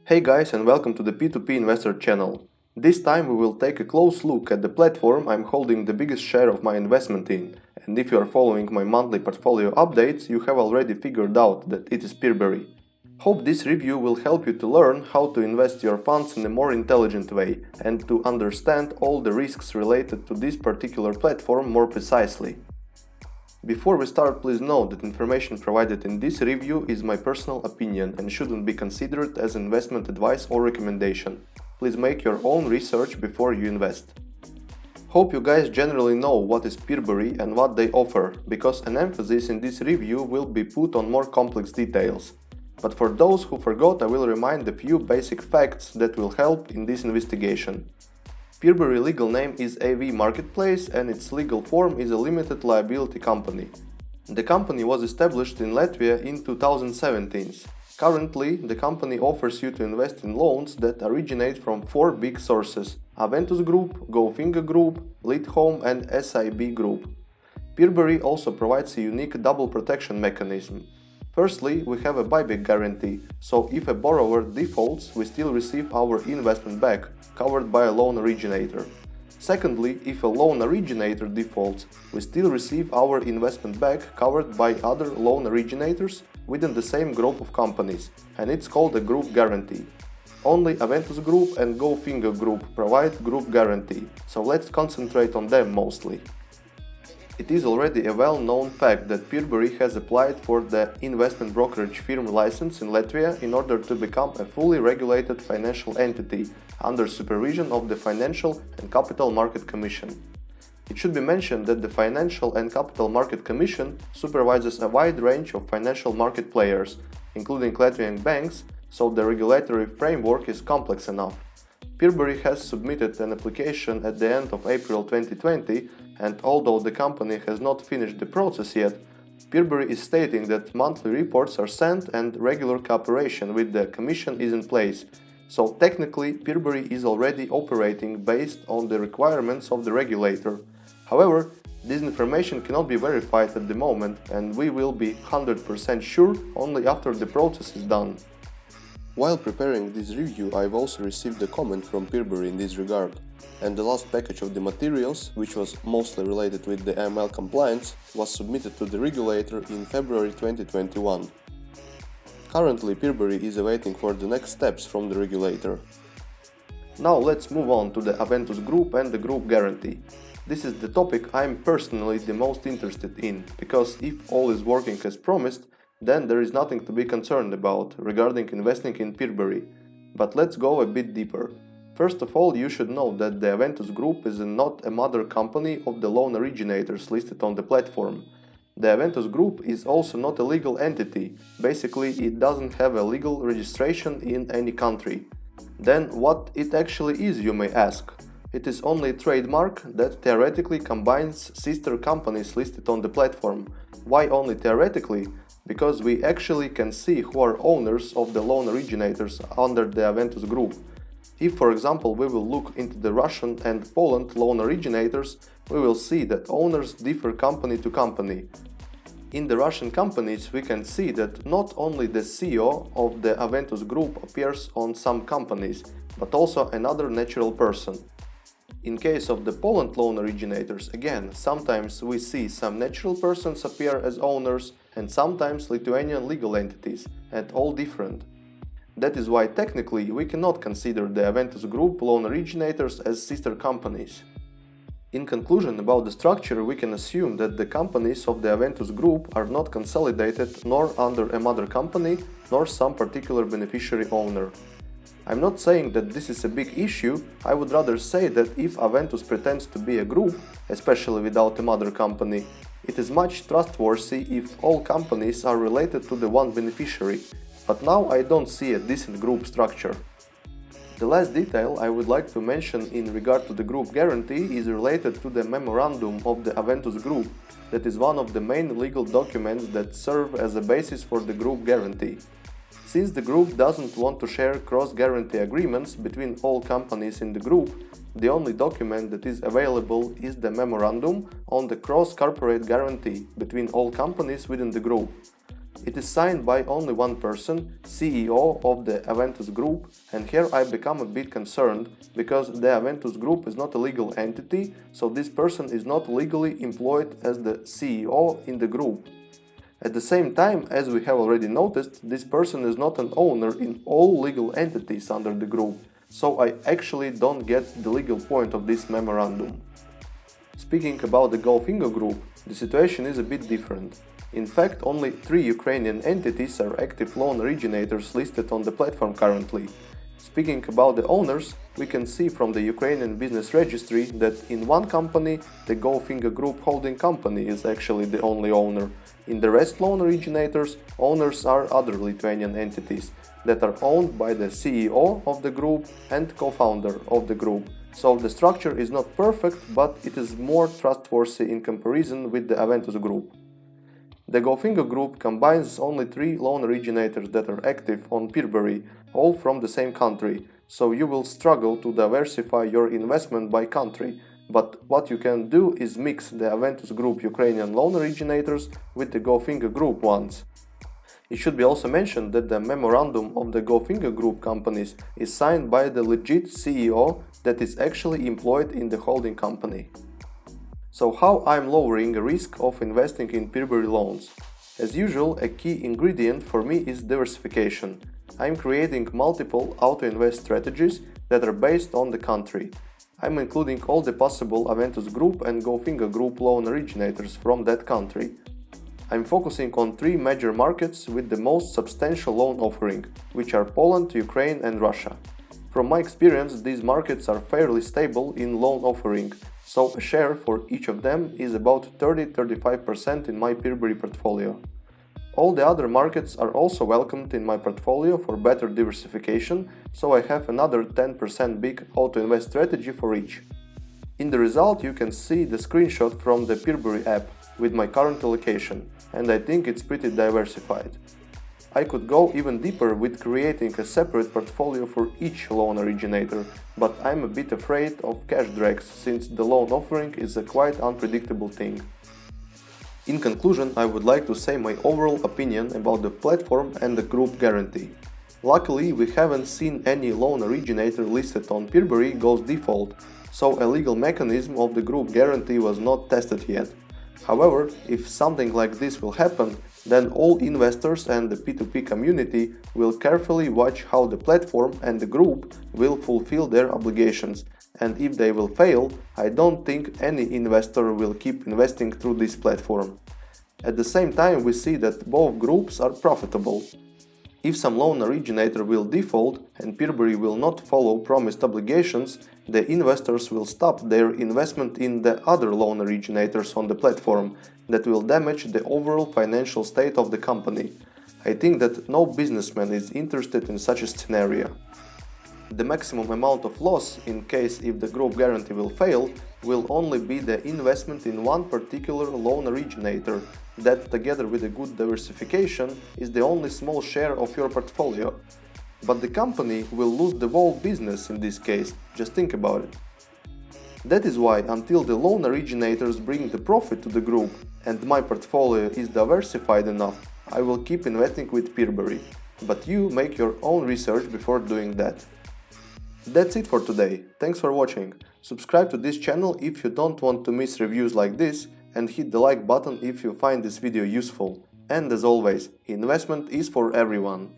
Hey guys, and welcome to the P2P Investor channel. This time we will take a close look at the platform I'm holding the biggest share of my investment in, and if you are following my monthly portfolio updates, you have already figured out that it is Peerberry. Hope this review will help you to learn how to invest your funds in a more intelligent way and to understand all the risks related to this particular platform more precisely. Before we start, please note that information provided in this review is my personal opinion and shouldn't be considered as investment advice or recommendation. Please make your own research before you invest. Hope you guys generally know what is Peerberry and what they offer, because an emphasis in this review will be put on more complex details. But for those who forgot, I will remind a few basic facts that will help in this investigation. Peerberry legal name is AV Marketplace and its legal form is a limited liability company. The company was established in Latvia in 2017. Currently, the company offers you to invest in loans that originate from four big sources: Aventus Group, Gofingo Group, Lead Home and SIB Group. Peerberry also provides a unique double protection mechanism. Firstly, we have a buyback guarantee, so if a borrower defaults, we still receive our investment back, covered by a loan originator. Secondly, if a loan originator defaults, we still receive our investment back, covered by other loan originators within the same group of companies, and it's called a group guarantee. Only Aventus Group and Gofingo Group provide group guarantee, so let's concentrate on them mostly. It is already a well-known fact that Peerberry has applied for the investment brokerage firm license in Latvia in order to become a fully regulated financial entity under supervision of the Financial and Capital Market Commission. It should be mentioned that the Financial and Capital Market Commission supervises a wide range of financial market players, including Latvian banks, so the regulatory framework is complex enough. Peerberry has submitted an application at the end of April 2020, and although the company has not finished the process yet, Peerberry is stating that monthly reports are sent and regular cooperation with the Commission is in place. So technically, Peerberry is already operating based on the requirements of the regulator. However, this information cannot be verified at the moment, and we will be 100% sure only after the process is done. While preparing this review, I've also received a comment from Peerberry in this regard, and the last package of the materials, which was mostly related with the AML compliance, was submitted to the regulator in February 2021. Currently, Peerberry is awaiting for the next steps from the regulator. Now let's move on to the Aventus Group and the group guarantee. This is the topic I'm personally the most interested in, because if all is working as promised, then there is nothing to be concerned about regarding investing in Peerberry. But let's go a bit deeper. First of all, you should know that the Aventus Group is not a mother company of the loan originators listed on the platform. The Aventus Group is also not a legal entity. Basically, it doesn't have a legal registration in any country. Then what it actually is, you may ask? It is only a trademark that theoretically combines sister companies listed on the platform. Why only theoretically? Because we actually can see who are owners of the loan originators under the Aventus Group. If, for example, we will look into the Russian and Poland loan originators, we will see that owners differ company to company. In the Russian companies, we can see that not only the CEO of the Aventus Group appears on some companies, but also another natural person. In case of the Poland loan originators, again, sometimes we see some natural persons appear as owners and sometimes Lithuanian legal entities, and all different. That is why technically we cannot consider the Aventus Group loan originators as sister companies. In conclusion about the structure, we can assume that the companies of the Aventus Group are not consolidated nor under a mother company nor some particular beneficiary owner. I'm not saying that this is a big issue, I would rather say that if Aventus pretends to be a group, especially without a mother company, it is much trustworthy if all companies are related to the one beneficiary, but now I don't see a decent group structure. The last detail I would like to mention in regard to the group guarantee is related to the memorandum of the Aventus Group, that is one of the main legal documents that serve as a basis for the group guarantee. Since the group doesn't want to share cross-guarantee agreements between all companies in the group, the only document that is available is the memorandum on the cross-corporate guarantee between all companies within the group. It is signed by only one person, CEO of the Aventus Group, and here I become a bit concerned, because the Aventus Group is not a legal entity, so this person is not legally employed as the CEO in the group. At the same time, as we have already noticed, this person is not an owner in all legal entities under the group, so I actually don't get the legal point of this memorandum. Speaking about the Gofingo group, the situation is a bit different. In fact, only 3 Ukrainian entities are active loan originators listed on the platform currently. Speaking about the owners, we can see from the Ukrainian business registry that in one company, the Gofingo Group holding company is actually the only owner. In the rest loan originators, owners are other Lithuanian entities that are owned by the CEO of the group and co-founder of the group. So the structure is not perfect, but it is more trustworthy in comparison with the Aventus Group. The Gofingo Group combines only 3 loan originators that are active on Peerberry, all from the same country, so you will struggle to diversify your investment by country. But what you can do is mix the Aventus Group Ukrainian loan originators with the Gofingo Group ones. It should be also mentioned that the memorandum of the Gofingo Group companies is signed by the legit CEO that is actually employed in the holding company. So how I'm lowering the risk of investing in Peerberry loans? As usual, a key ingredient for me is diversification. I'm creating multiple auto-invest strategies that are based on the country. I'm including all the possible Aventus Group and Gofingo Group loan originators from that country. I'm focusing on 3 major markets with the most substantial loan offering, which are Poland, Ukraine and Russia. From my experience, these markets are fairly stable in loan offering, so a share for each of them is about 30-35% in my Peerberry portfolio. All the other markets are also welcomed in my portfolio for better diversification, so I have another 10% big auto-invest strategy for each. In the result you can see the screenshot from the Peerberry app with my current allocation, and I think it's pretty diversified. I could go even deeper with creating a separate portfolio for each loan originator, but I'm a bit afraid of cash drags since the loan offering is a quite unpredictable thing. In conclusion, I would like to say my overall opinion about the platform and the group guarantee. Luckily, we haven't seen any loan originator listed on Peerberry goes default, so a legal mechanism of the group guarantee was not tested yet. However, if something like this will happen, then all investors and the P2P community will carefully watch how the platform and the group will fulfill their obligations, and if they will fail, I don't think any investor will keep investing through this platform. At the same time, we see that both groups are profitable. If some loan originator will default and Peerberry will not follow promised obligations, the investors will stop their investment in the other loan originators on the platform. That will damage the overall financial state of the company. I think that no businessman is interested in such a scenario. The maximum amount of loss, in case if the group guarantee will fail, will only be the investment in one particular loan originator, that together with a good diversification is the only small share of your portfolio. But the company will lose the whole business in this case, just think about it. That is why until the loan originators bring the profit to the group and my portfolio is diversified enough, I will keep investing with Peerberry. But you make your own research before doing that. That's it for today, thanks for watching. Subscribe to this channel if you don't want to miss reviews like this, and hit the like button if you find this video useful. And as always, investment is for everyone.